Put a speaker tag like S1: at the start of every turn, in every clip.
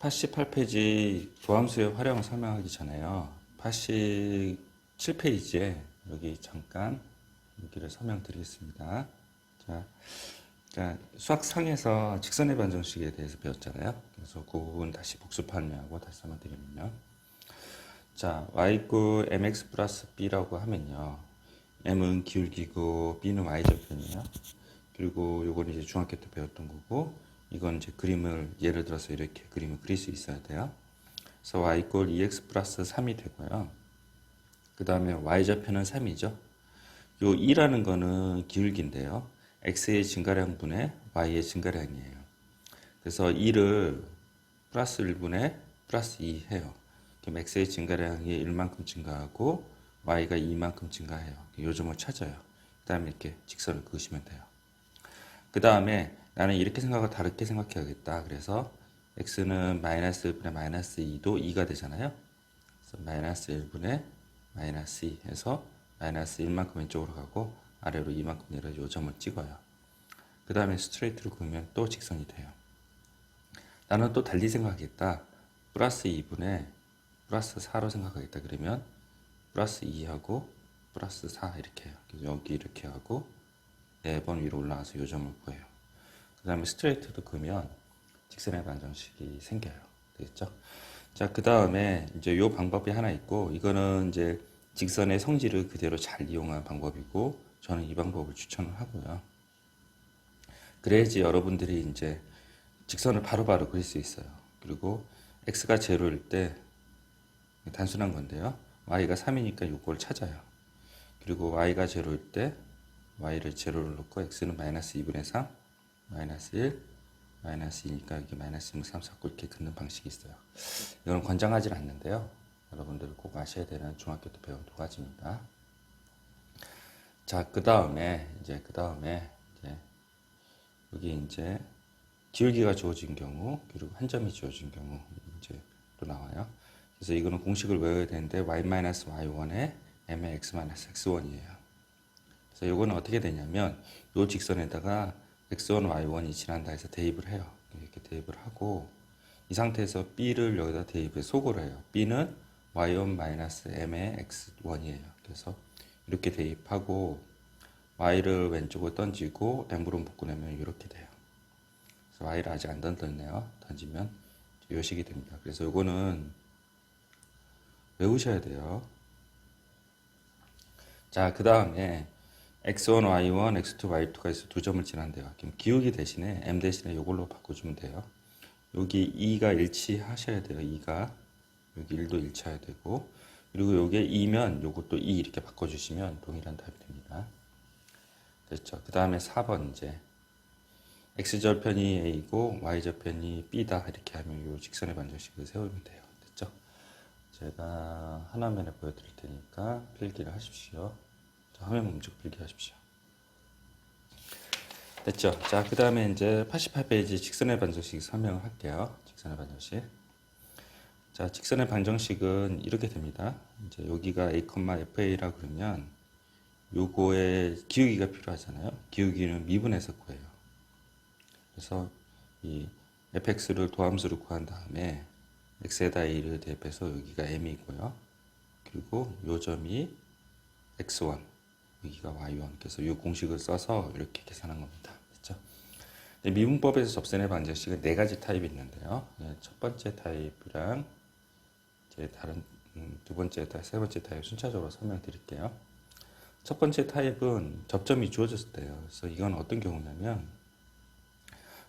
S1: 88페이지 도함수의 활용을 설명하기 전에요. 87페이지에 여기 잠깐 여기를 설명드리겠습니다. 자, 수학상에서 직선의 반정식에 대해서 배웠잖아요. 그래서 그 부분 다시 복습하려고 다시 설명드리면요. 자, y 이퀄 mx 플러스 b라고 하면요. m은 기울기고 b는 y절편이에요. 그리고 요건 이제 중학교 때 배웠던 거고, 이건 이제 그림을 예를 들어서 이렇게 그림을 그릴 수 있어야 돼요. 그래서 y 이퀄 2x 플러스 3이 되고요. 그 다음에 y좌표는 3이죠. 요 2라는 거는 기울기인데요. x의 증가량분의 y의 증가량이에요. 그래서 2를 플러스 1분의 플러스 2 해요. 그럼 x의 증가량이 1만큼 증가하고 y가 2만큼 증가해요. 요점을 찾아요. 그 다음에 이렇게 직선을 그으시면 돼요. 그 다음에 나는 이렇게 생각하고 다르게 생각해야겠다. 그래서 x는 마이너스 1분의 마이너스 2도 2가 되잖아요. 그래서 마이너스 1분의 마이너스 2 해서 마이너스 1만큼 왼쪽으로 가고 아래로 2만큼 내려 요점을 찍어요. 그 다음에 스트레이트로 그으면 또 직선이 돼요. 나는 또 달리 생각하겠다. 플러스 2분의 플러스 4로 생각하겠다. 그러면 플러스 2하고 플러스 4 이렇게 해요. 여기 이렇게 하고 4번 위로 올라가서 요점을 구해요. 그 다음에 스트레이트도 그으면 직선의 반정식이 생겨요. 되겠죠? 자, 그 다음에 이제 요 방법이 하나 있고, 이거는 이제 직선의 성질을 그대로 잘 이용한 방법이고, 저는 이 방법을 추천을 하고요. 그래야지 여러분들이 이제 직선을 바로바로 그릴 수 있어요. 그리고 x가 제로일 때 단순한 건데요. y가 3이니까 요걸 찾아요. 그리고 y가 제로일 때 y를 제로를 놓고 x는 마이너스 2분의 3, 마이너스 1, 마이너스 2니까 이게 마이너스 1, 3, 4, 9 이렇게 긋는 방식이 있어요. 이건 권장하지는 않는데요. 여러분들 꼭 아셔야 되는 중학교 때 배운 두 가지입니다. 자, 그 다음에 이제 여기 이제 기울기가 주어진 경우, 그리고 한 점이 주어진 경우 이제 또 나와요. 그래서 이거는 공식을 외워야 되는데 y-y1에 m의 x-x1이에요. 그래서 이거는 어떻게 되냐면 이 직선에다가 x1, y1이 지난다 해서 대입을 해요. 이렇게 대입을 하고 이 상태에서 b를 여기다 대입해 소거를 해요. b는 y1-m의 x1이에요. 그래서 이렇게 대입하고 y를 왼쪽으로 던지고 m으로 묶어내면 이렇게 돼요. 그래서 y를 아직 안 던졌네요. 던지면 이 식이 됩니다. 그래서 이거는 외우셔야 돼요. 자, 그 다음에 x1, y1, x2, y2가 있어 두 점을 지난대요. 그럼 기울기 대신에 m 대신에 이걸로 바꿔주면 돼요. 여기 2가 일치하셔야 돼요. 2가 여기 1도 일치해야 되고, 그리고 요게 2면 요것도 2 이렇게 바꿔주시면 동일한 답이 됩니다. 됐죠? 그 다음에 4번 이제 x절편이 a이고 y절편이 b다 이렇게 하면 요 직선의 반정식을 세우면 돼요. 됐죠? 제가 하나면에 보여드릴 테니까 필기를 하십시오. 자, 화면 멈추고 필기하십시오. 됐죠? 자, 그 다음에 이제 88페이지 직선의 반정식 설명을 할게요. 직선의 반정식. 자, 직선의 반정식은 이렇게 됩니다. 이제 여기가 a, fa라 그러면 요거에 기울기가 필요하잖아요. 기울기는 미분해서 구해요. 그래서 이 fx를 도함수로 구한 다음에 x에다 a를 대입해서 여기가 m이고요. 그리고 요 점이 x1, 여기가 y1. 그래서 이 공식을 써서 이렇게 계산한 겁니다. 됐죠? 미분법에서 접선의 반정식은 네 가지 타입이 있는데요. 첫 번째 타입이랑 이제 다른 두 번째 타입, 세 번째 타입 순차적으로 설명드릴게요. 첫 번째 타입은 접점이 주어졌을 때요. 그래서 이건 어떤 경우냐면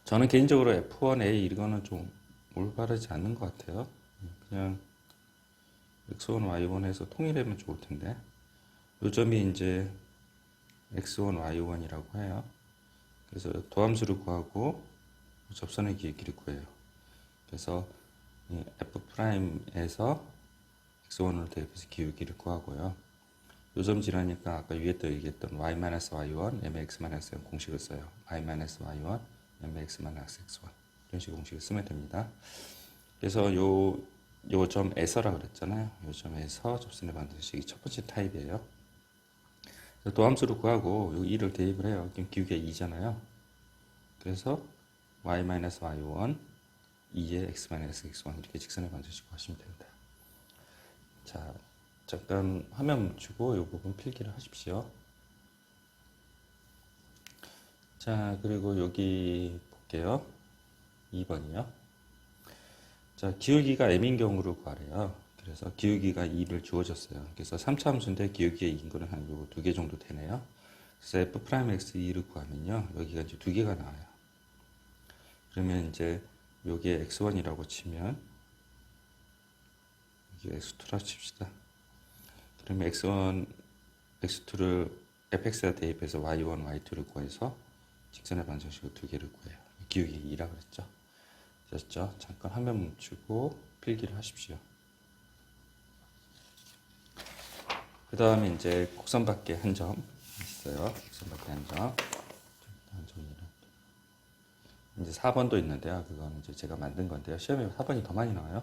S1: 저는 개인적으로 F1A 이거는 좀 올바르지 않는 것 같아요. 그냥 X1, Y1 해서 통일하면 좋을 텐데 요 점이 이제 X1, Y1이라고 해요. 그래서 도함수를 구하고 접선의 기울기를 구해요. 그래서 F'에서 X1으로 대입해서 기울기를 구하고요. 요점 지나니까 아까 위에 또 얘기했던 y-y1, mx-m 공식을 써요. y-y1, mx-x1 이런 식의 공식을 쓰면 됩니다. 그래서 요 점에서라 그랬잖아요. 요 점에서 접선의 반정식이 첫 번째 타입이에요. 도함수를 구하고 요 2를 대입을 해요. 그럼 기울기가 2잖아요. 그래서 y-y1, 2의 x-x1 이렇게 직선의 방정식 구하시면 됩니다. 자, 잠깐 화면 멈추고 이 부분 필기를 하십시오. 자, 그리고 여기 볼게요. 2번이요. 자, 기울기가 m인 경우를 구하래요. 그래서 기울기가 2를 주어졌어요. 그래서 3차 함수인데 기울기가 2인 거는 한 요 2개 정도 되네요. 그래서 f'x 2를 구하면요. 여기가 이제 2개가 나와요. 그러면 이제 요게 x1이라고 치면 이게 x2라고 칩시다. 그러면 x1, x2를 fx에다 대입해서 y1, y2를 구해서 직선의 방정식을 2개를 구해요. 기울기 2라고 그랬죠. 됐죠? 잠깐 화면 멈추고 필기를 하십시오. 그 다음에 이제 곡선 밖에 한 점 있어요. 곡선 밖에 한 점. 이제 4번도 있는데요. 그건 이제 제가 만든 건데요. 시험에 4번이 더 많이 나와요.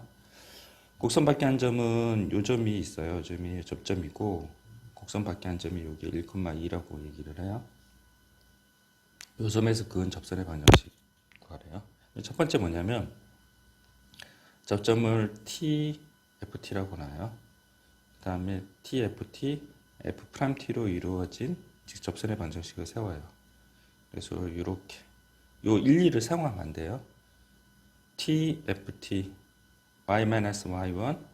S1: 곡선 밖에 한 점은 요 점이 있어요. 요 점이 접점이고, 곡선 밖에 한 점이 여기 1,2라고 얘기를 해요. 요 점에서 그은 접선의 방정식 구하래요. 첫 번째 뭐냐면, 접점을 TFT라고 놔요. 그 다음에 TFT, F'T로 이루어진 접선의 방정식을 세워요. 그래서 이렇게 요 1, 2를 사용하면 안 돼요. TFT, y-y1,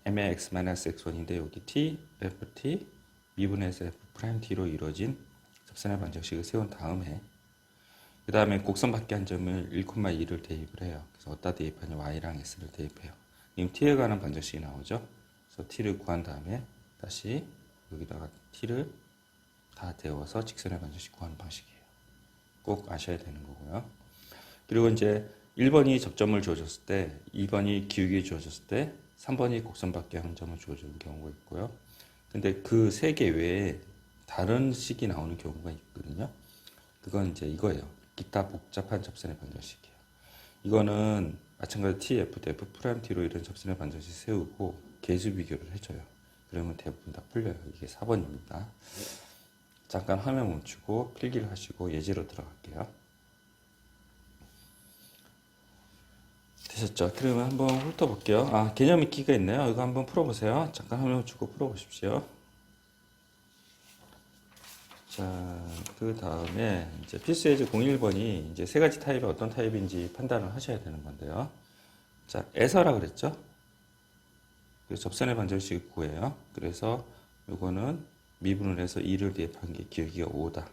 S1: m의 x-x1인데 여기 TFT 미분에서 F'T로 이루어진 접선의 방정식을 세운 다음에 그 다음에 곡선 밖에 한 점을 1,2를 대입을 해요. 그래서 어디다 대입하냐? y랑 s를 대입해요. 지금 t에 관한 방정식이 나오죠. 그래서 t를 구한 다음에 다시 여기다가 t를 다 데워서 직선의 방정식 구하는 방식이에요. 꼭 아셔야 되는 거고요. 그리고 이제 1번이 접점을 주어졌을 때, 2번이 기울기 주어졌을 때, 3번이 곡선 밖에 한 점을 주어주는 경우가 있고요. 근데 그 세 개 외에 다른 식이 나오는 경우가 있거든요. 그건 이제 이거예요. 기타 복잡한 접선의 방정식이에요. 이거는 마찬가지로 TF, F'T로 이런 접선의 방정식 세우고 계수 비교를 해줘요. 그러면 대부분 다 풀려요. 이게 4번입니다. 잠깐 화면 멈추고 필기를 하시고 예제로 들어갈게요. 되셨죠? 그러면 한번 훑어볼게요. 아, 개념 읽기가 있네요. 이거 한번 풀어보세요. 잠깐 화면 멈추고 풀어보십시오. 자, 그 다음에 이제 필수 예제 01번이 이제 세 가지 타입이 어떤 타입인지 판단을 하셔야 되는 건데요. 자, 에서라 그랬죠? 그래서 접선의 방정식을 구해요. 그래서 요거는 미분을 해서 2를 대입한 게 기울기가 5다.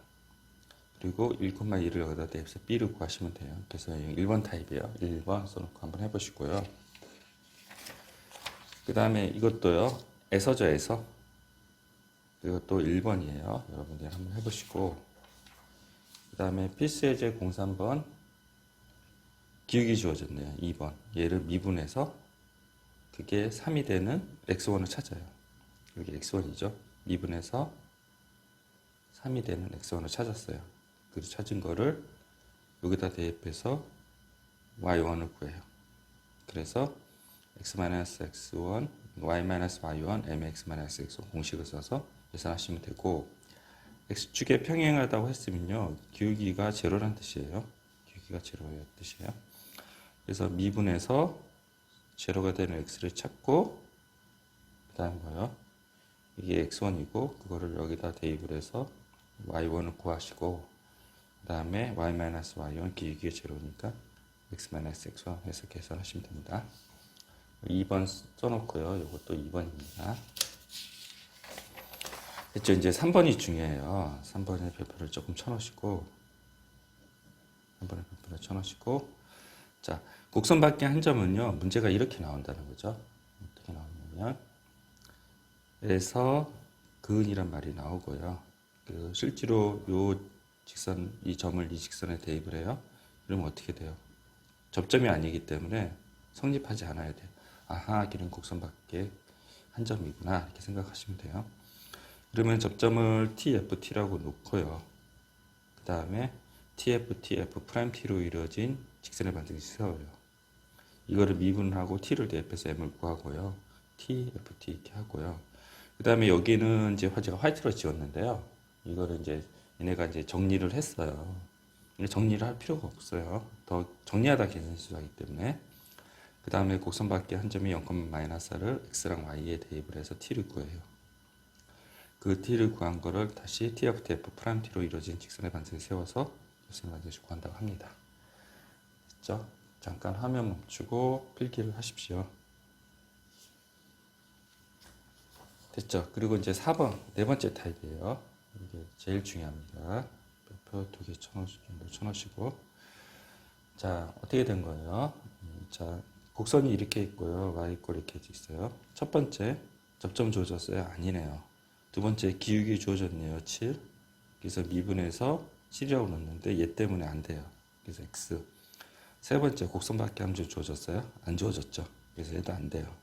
S1: 그리고 1,2를 여기다 대입해서 b를 구하시면 돼요. 그래서 1번 타입이에요. 1번 써놓고 한번 해보시고요. 그 다음에 이것도요. 에서죠, 에서. 이것도 1번이에요. 여러분들이 한번 해보시고. 그 다음에 필수 예제 03번. 기울기 주어졌네요. 2번. 얘를 미분해서 그게 3이 되는 x1을 찾아요. 여기 x1이죠. 미분해서 3이 되는 x1을 찾았어요. 그 찾은 거를 여기다 대입해서 y1을 구해요. 그래서 x-x1, y-y1, mx-x1 공식을 써서 계산하시면 되고, x축에 평행하다고 했으면요, 기울기가 제로란 뜻이에요. 기울기가 제로의 뜻이에요. 그래서 미분해서 제로가 되는 x를 찾고, 그 다음 뭐요? 이게 x1이고, 그거를 여기다 대입을 해서 y1을 구하시고, 그 다음에 y-y1 기울기가 제로니까 x-x1 해서 계산하시면 됩니다. 2번 써놓고요. 이것도 2번입니다. 됐죠? 이제 3번이 중요해요. 3번의 별표를 조금 쳐놓으시고, 3번의 별표를 쳐놓으시고, 자, 곡선 밖에 한 점은요, 문제가 이렇게 나온다는 거죠. 어떻게 나오냐면, 에서 그은이란 말이 나오고요. 그 실제로 요 직선, 이 점을 이 직선에 대입을 해요. 그러면 어떻게 돼요? 접점이 아니기 때문에 성립하지 않아야 돼요. 아하, 길은 곡선 밖에 한 점이구나. 이렇게 생각하시면 돼요. 그러면 접점을 TFT라고 놓고요. 그 다음에 TFT, F'T로 이루어진 직선의 방정식 세워요. 이거를 미분하고 T를 대입해서 M을 구하고요. TFT 이렇게 하고요. 그 다음에 여기는 이제 제가 화이트로 지웠는데요. 이거를 이제 얘네가 이제 정리를 했어요. 정리를 할 필요가 없어요. 더 정리하다 계산수하기 때문에. 그 다음에 곡선 밖에 한 점이 0,-4를 x랑 y에 대입을 해서 t를 구해요. 그 t를 구한 거를 다시 t of f 프라임 t로 이루어진 직선의 반성에 세워서 직선의 반성식 구한다고 합니다. 됐죠? 잠깐 화면 멈추고 필기를 하십시오. 됐죠? 그리고 이제 4번, 네 번째 타입이에요. 이게 제일 중요합니다. 표 2개 정도 쳐놓으시고. 자, 어떻게 된 거예요? 자, 곡선이 이렇게 있고요. y꼴 이렇게 있어요. 첫 번째, 접점 주어졌어요? 아니네요. 두 번째, 기울기 주어졌네요. 7. 그래서 미분해서 7이라고 넣었는데 얘 때문에 안 돼요. 그래서 x. 세 번째, 곡선 밖에 함수 주어졌어요? 안 주어졌죠. 그래서 얘도 안 돼요.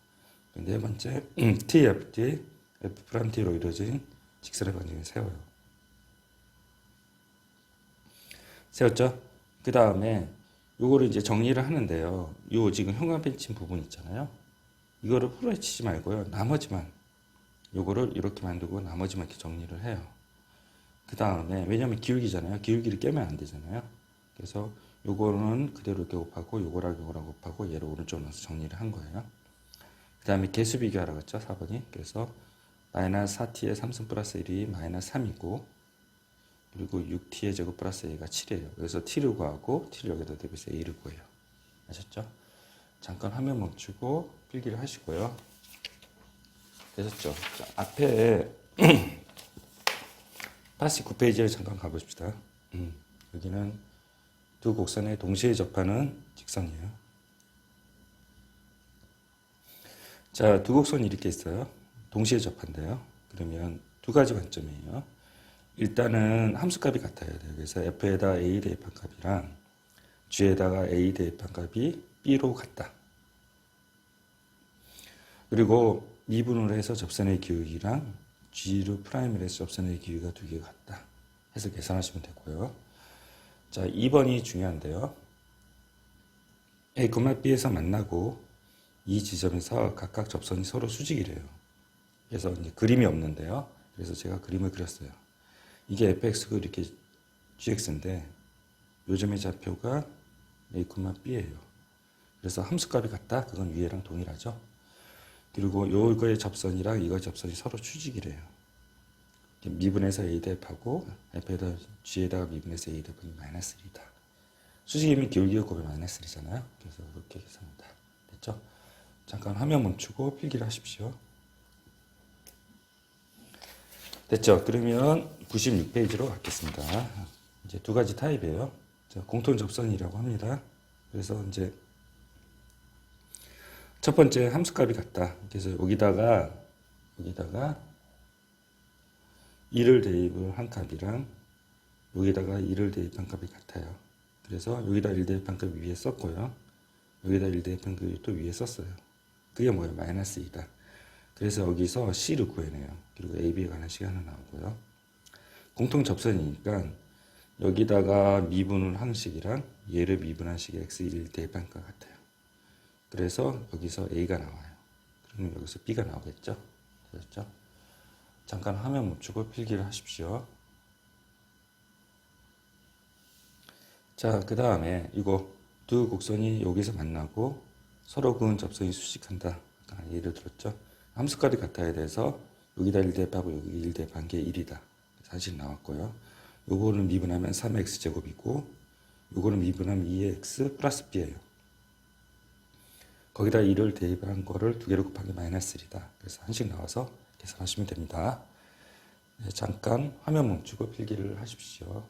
S1: 네 번째, t, f, t, f 프라임 t로 이루어진 직선의 반경을 세워요. 세웠죠? 그 다음에 요거를 이제 정리를 하는데요. 요 지금 현관펜 친 부분 있잖아요. 이거를 풀어치지 말고요. 나머지만 요거를 이렇게 만들고 나머지만 이렇게 정리를 해요. 그 다음에 왜냐면 기울기잖아요. 기울기를 깨면 안 되잖아요. 그래서 요거는 그대로 이렇게 곱하고 요거랑 곱하고 얘를 오른쪽으로 넣어서 정리를 한 거예요. 그 다음에 개수 비교하라고 했죠. 4번이. 그래서 마이너스 4t의 3승 플러스 1이 마이너스 3이고 그리고 6t의 제곱 플러스 a가 7이에요. 그래서 t를 구하고 t를 여기다 대입해서 a를 구해요. 아셨죠? 잠깐 화면 멈추고 필기를 하시고요. 되셨죠? 자, 앞에 89페이지를 잠깐 가보십시다. 여기는 두 곡선에 동시에 접하는 직선이에요. 자, 두 곡선이 이렇게 있어요. 동시에 접한대요. 그러면 두 가지 관점이에요. 일단은 함수값이 같아야 돼요. 그래서 f에다 a 대입한 값이랑 g에다가 a 대입한 값이 b로 같다. 그리고 미분으로 해서 접선의 기울기랑 g로 프라임을 해서 접선의 기울기가 두 개가 같다. 해서 계산하시면 되고요. 자, 2번이 중요한데요. A, B에서 만나고 이 지점에서 각각 접선이 서로 수직이래요. 그래서 이제 그림이 없는데요. 그래서 제가 그림을 그렸어요. 이게 fx고 이렇게 gx인데 요점의 좌표가 A, B예요. 그래서 함수값이 같다? 그건 위에랑 동일하죠. 그리고 요거의 접선이랑 이거의 접선이 서로 추직이래요. 미분해서 A 대입하고 F에다 G에다가 미분해서 A 대입하면 마이너스 1이다. 수직이면 기울기가 곱하면 마이너스 1이잖아요. 그래서 이렇게 계산한다. 됐죠? 잠깐 화면 멈추고 필기를 하십시오. 됐죠? 그러면 96페이지로 가겠습니다. 이제 두 가지 타입이에요. 자, 공통 접선이라고 합니다. 그래서 이제 첫 번째 함수값이 같다. 그래서 여기다가 2를 대입을 한 값이랑 여기다가 2를 대입한 값이 같아요. 그래서 여기다 1 대입한 값 위에 썼고요. 여기다 1 대입한 값이 또 위에 썼어요. 그게 뭐예요? 마이너스 2다. 그래서 여기서 C를 구해내요. 그리고 AB에 관한 식이 하나 나오고요. 공통 접선이니까 여기다가 미분을 한 식이랑 얘를 미분한 식이 X1 대입한 것 같아요. 그래서 여기서 A가 나와요. 그러면 여기서 B가 나오겠죠? 되었죠? 잠깐 화면 멈추고 필기를 하십시오. 자, 그 다음에 이거 두 곡선이 여기서 만나고 서로 그은 접선이 수직한다. 예를 들었죠? 함수값이 같아야 돼서 여기다 1 대입하고 여기 1 대입한 게 1이다. 사실 나왔고요. 요거는 미분하면 3x제곱이고 요거는 미분하면 2x 플러스 b예요. 거기다 1을 대입한 거를 두 개로 곱한 게 마이너스 1이다. 그래서 한식 나와서 계산하시면 됩니다. 네, 잠깐 화면 멈추고 필기를 하십시오.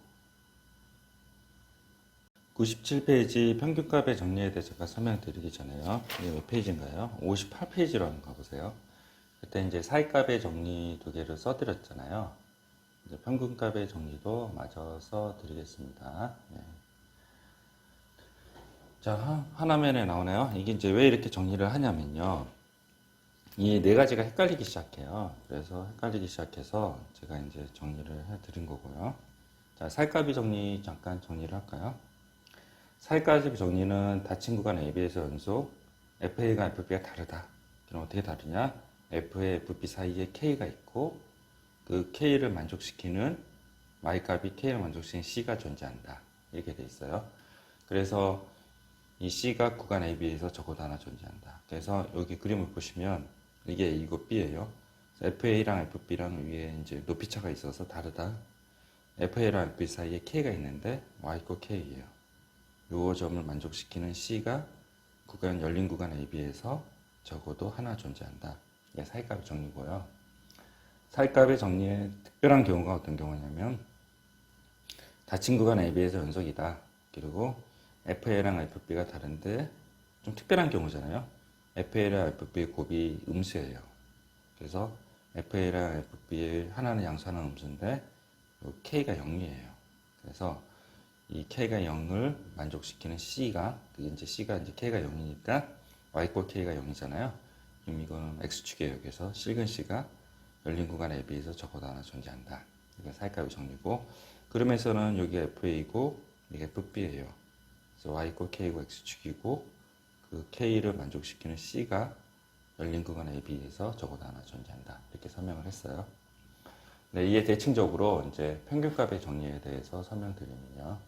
S1: 97페이지 평균값의 정리에 대해서 제가 설명드리기 전에요. 이게 몇 페이지인가요? 58페이지로 한번 가보세요. 그때 이제 사이값의 정리 두 개를 써드렸잖아요. 이제 평균값의 정리도 마저 써드리겠습니다. 네. 자, 하나면에 나오네요. 이게 이제 왜 이렇게 정리를 하냐면요. 이 네 가지가 헷갈리기 시작해요. 그래서 헷갈리기 시작해서 제가 이제 정리를 해드린 거고요. 자, 살값이 정리 잠깐 정리를 할까요? 살값의 정리는 닫힌 구간 AB에서 연속 FA가 FB가 다르다. 그럼 어떻게 다르냐? F의 FB 사이에 K가 있고 그 K를 만족시키는 Y값이 K를 만족시키는 C가 존재한다. 이렇게 돼 있어요. 그래서 이 C가 구간 AB에서 적어도 하나 존재한다. 그래서 여기 그림을 보시면 이게 A고 B예요. FA랑 FB랑 위에 이제 높이차가 있어서 다르다. FA랑 FB 사이에 K가 있는데 Y고 K예요. 요 점을 만족시키는 C가 열린 구간 AB에서 적어도 하나 존재한다. 이게 사이값의 정리고요. 사이값의 정리의 특별한 경우가 어떤 경우냐면 닫힌 구간 AB에서 연속이다. 그리고 FA랑 FB가 다른데 좀 특별한 경우잖아요. FA랑 FB의 곱이 음수예요. 그래서 FA랑 FB의 하나는 양수 하나는 음수인데 K가 0이에요. 그래서 이 K가 0을 만족시키는 C가 C가 이제 K가 0이니까 Y꼴 K가 0이잖아요. 그럼 이거는 X축이에요. 그래서 실근 C가 열린 구간 AB에서 적어도 하나 존재한다. 이게 사이값의 정리고 그러면서는 여기가 FA고 이게 FB예요. 그래서 Y꼴 K고 X축이고 그 K를 만족시키는 C가 열린 구간 AB에서 적어도 하나 존재한다. 이렇게 설명을 했어요. 네, 이게 대칭적으로 이제 평균값의 정리에 대해서 설명드리면요.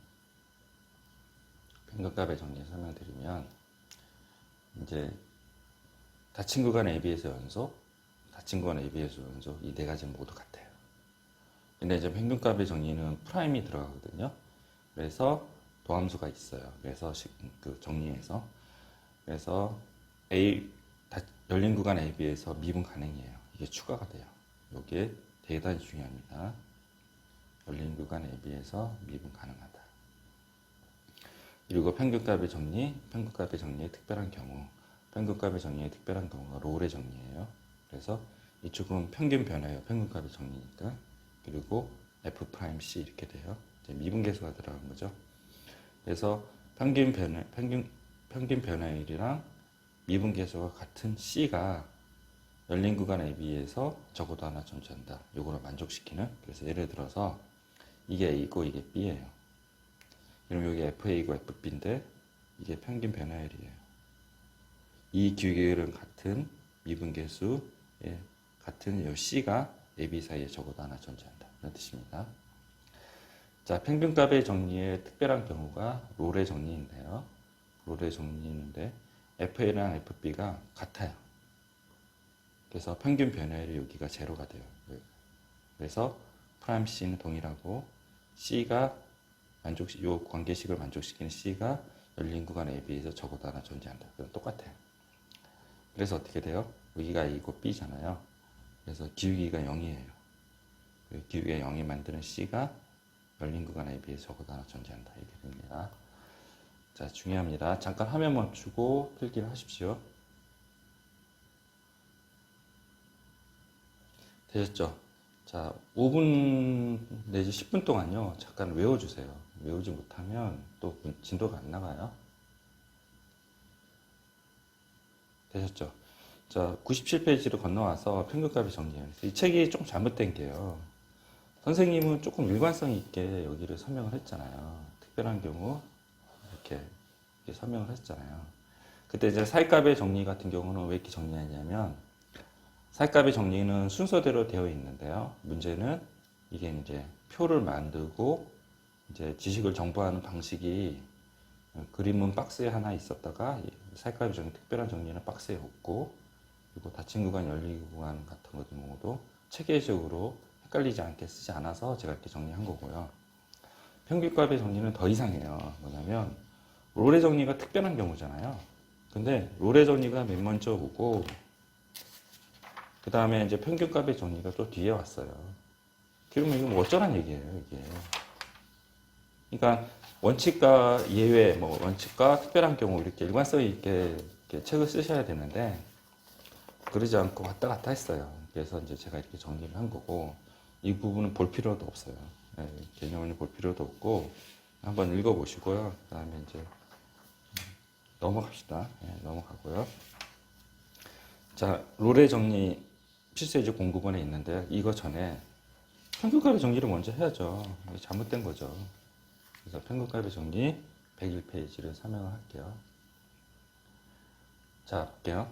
S1: 평균값의 정리에 설명드리면 이제 닫힌 구간 AB에서 연속, 닫힌 구간 AB에서 연속 이 네 가지 모두 같아요. 근데 이제 평균값의 정리는 프라임이 들어가거든요. 그래서 도함수가 있어요. 그래서 그 정리해서 그래서 열린 구간 AB에서 미분 가능해요. 이게 추가가 돼요. 이게 대단히 중요합니다. 열린 구간 AB에서 미분 가능하다. 그리고 평균값의 정리의 특별한 경우, 평균값의 정리의 특별한 경우가 롤의 정리예요. 그래서 이쪽은 평균 변화예요. 평균값의 정리니까. 그리고 F'C 이렇게 돼요. 이제 미분계수가 들어간 거죠. 그래서 평균 변화율이랑 미분계수가 같은 C가 열린 구간 AB에서 적어도 하나 존재한다. 요거를 만족시키는. 그래서 예를 들어서 이게 A고 이게 B예요. 그럼 여기 FA고 FB인데 이게 평균 변화율이에요. 이 기울기는 같은 미분계수의 같은 이 C가 AB 사이에 적어도 하나 존재한다. 이런 뜻입니다. 자, 평균값의 정리의 특별한 경우가 롤의 정리인데요. 롤의 정리인데 FA랑 FB가 같아요. 그래서 평균 변화율이 여기가 제로가 돼요. 그래서 프라임 C는 동일하고 C가 요 관계식을 만족시키는 C가 열린 구간 AB에서 적어도 하나 존재한다. 그럼 똑같아요. 그래서 어떻게 돼요? 여기가 A고 B잖아요. 그래서 기울기가 0이에요. 기울기가 0이 만드는 C가 열린 구간 AB에서 적어도 하나 존재한다. 이렇게 됩니다. 자, 중요합니다. 잠깐 화면 멈추고 필기를 하십시오. 되셨죠? 자, 5분 내지 10분 동안요. 잠깐 외워주세요. 외우지 못하면 또 진도가 안 나가요. 되셨죠? 자, 97페이지로 건너와서 평균값을 정리해요. 이 책이 좀 잘못된 게요. 선생님은 조금 일관성 있게 여기를 설명을 했잖아요. 특별한 경우 이렇게 설명을 했잖아요. 그때 이제 사이값의 정리 같은 경우는 왜 이렇게 정리하냐면 사이값의 정리는 순서대로 되어 있는데요. 문제는 이게 이제 표를 만들고 이제 지식을 정보하는 방식이 그림은 박스에 하나 있었다가 사이값의 정리, 특별한 정리는 박스에 없고 그리고 닫힌 구간, 열린 구간 같은 것들 모두 체계적으로 헷갈리지 않게 쓰지 않아서 제가 이렇게 정리한 거고요. 평균값의 정리는 더 이상해요. 뭐냐면 롤의 정리가 특별한 경우잖아요. 근데 롤의 정리가 맨 먼저 오고 그 다음에 이제 평균값의 정리가 또 뒤에 왔어요. 그러면 이거 뭐 어쩌란 얘기예요, 이게. 그러니까 원칙과 예외, 원칙과 특별한 경우 이렇게 일관성 있게 이렇게 책을 쓰셔야 되는데 그러지 않고 왔다 갔다 했어요. 그래서 이제 제가 이렇게 정리를 한 거고 이 부분은 볼 필요도 없어요. 네, 개념을 볼 필요도 없고 한번 읽어보시고요. 그 다음에 이제 넘어갑시다. 네, 넘어가고요. 자, 롤의 정리 필수예제 공부본에 있는데 이거 전에 평균값의 정리를 먼저 해야죠. 이게 잘못된 거죠. 그래서 평균값의 정리 101페이지를 설명을 할게요. 자, 볼게요.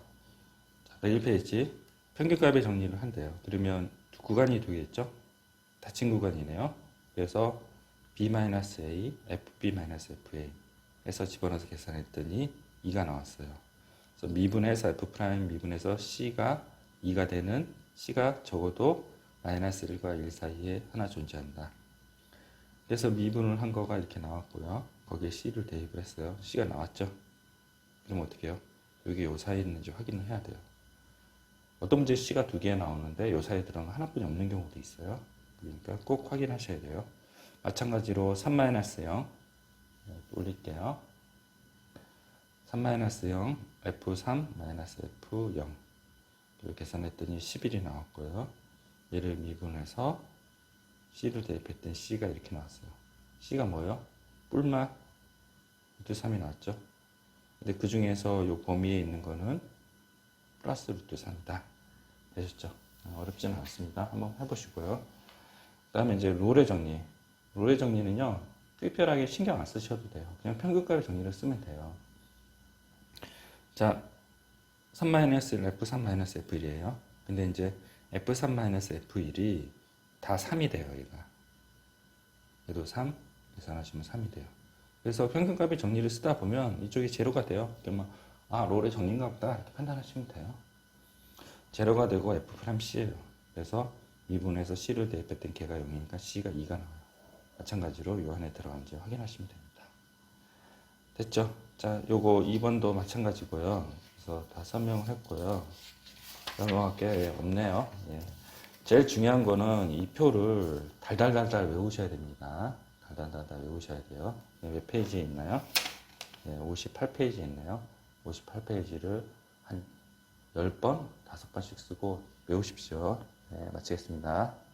S1: 자, 101페이지 평균값의 정리를 한대요. 그러면 구간이 두 개 있죠? 닫힌 구간이네요. 그래서 B-A, FB-FA 해서 집어넣어서 계산했더니 2가 나왔어요. 그래서 미분해서 F' 미분해서 C가 2가 되는 C가 적어도 마이너스 1과 1 사이에 하나 존재한다. 그래서 미분을 한 거가 이렇게 나왔고요. 거기에 C를 대입을 했어요. C가 나왔죠. 그럼 어떻게 해요? 여기 요 사이에 있는지 확인을 해야 돼요. 어떤 문제 C가 2개 나오는데 요 사이에 들어간 거 하나뿐이 없는 경우도 있어요. 그러니까 꼭 확인하셔야 돼요. 마찬가지로 3-0 올릴게요. 3-0 F3 F0 이렇게 계산했더니 11이 나왔고요. 얘를 미분해서 C를 대입했더니 C가 이렇게 나왔어요. C가 뭐예요? 뿔맛 루트 3이 나왔죠. 근데 그 중에서 요 범위에 있는 거는 플러스 루트 3이다. 되셨죠? 어렵지는 않습니다. 한번 해보시고요. 그 다음에 이제 롤의 정리. 롤의 정리는요, 특별하게 신경 안 쓰셔도 돼요. 그냥 평균값의 정리를 쓰면 돼요. 자, 3-1, F3-F1이에요. 근데 이제 F3-F1이 다 3이 돼요, 얘가. 얘도 3, 계산하시면 3이 돼요. 그래서 평균값의 정리를 쓰다 보면 이쪽이 제로가 돼요. 그러면, 아, 롤의 정리인가 보다. 이렇게 판단하시면 돼요. 제로가 되고 F'C예요. 그래서 2분에서 C를 대입했던 걔가 0이니까 C가 2가 나와요. 마찬가지로 요 안에 들어간지 확인하시면 됩니다. 됐죠? 자, 요거 2번도 마찬가지고요. 그래서 다 설명을 했고요. 넘어갈 게 없네요. 예. 제일 중요한 거는 이 표를 달달달달 외우셔야 됩니다. 달달달달 외우셔야 돼요. 몇 페이지에 있나요? 예, 58페이지에 있네요. 58페이지를 한 10번, 5번씩 쓰고 외우십시오. 네, 마치겠습니다.